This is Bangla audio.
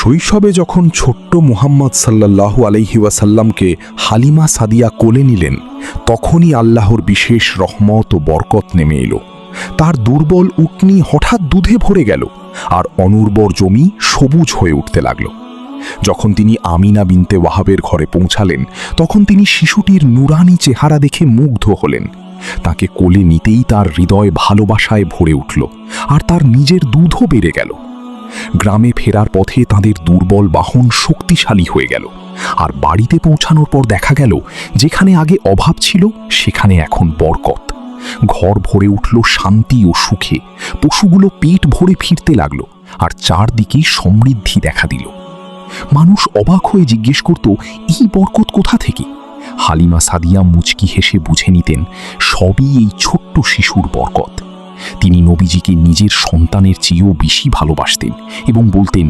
শৈশবে যখন ছোট্ট মুহাম্মদ সাল্লাল্লাহু আলাইহি ওয়াসাল্লামকে হালিমা সাদিয়া কোলে নিলেন, তখনই আল্লাহর বিশেষ রহমত ও বরকত নেমে এলো। তার দুর্বল উটনি হঠাৎ দুধে ভরে গেল, আর অনুর্বর জমি সবুজ হয়ে উঠতে লাগল। যখন তিনি আমিনা বিনতে ওয়াহাবের ঘরে পৌঁছালেন, তখন তিনি শিশুটির নুরানি চেহারা দেখে মুগ্ধ হলেন। তাকে কোলে নিতেই তার হৃদয় ভালোবাসায় ভরে উঠল, আর তার নিজের দুধও বেড়ে গেল। গ্রামে ফেরার পথে তাদের দুর্বল বাহন শক্তিশালী হয়ে গেল, আর বাড়িতে পৌঁছানোর পর দেখা গেল যেখানে আগে অভাব ছিল সেখানে এখন বরকত। ঘর ভরে উঠল শান্তি ও সুখে, পশুগুলো পেট ভরে ফিরতে লাগলো, আর চারদিকে সমৃদ্ধি দেখা দিল। মানুষ অবাক হয়ে জিজ্ঞেস করত, এই বরকত কোথা থেকে? হালিমা সাদিয়া মুচকি হেসে বুঝে নিতেন, সবই এই ছোট্ট শিশুর বরকত। তিনি নবীজিকে নিজের সন্তানের চেয়েও বেশি ভালোবাসতেন এবং বলতেন,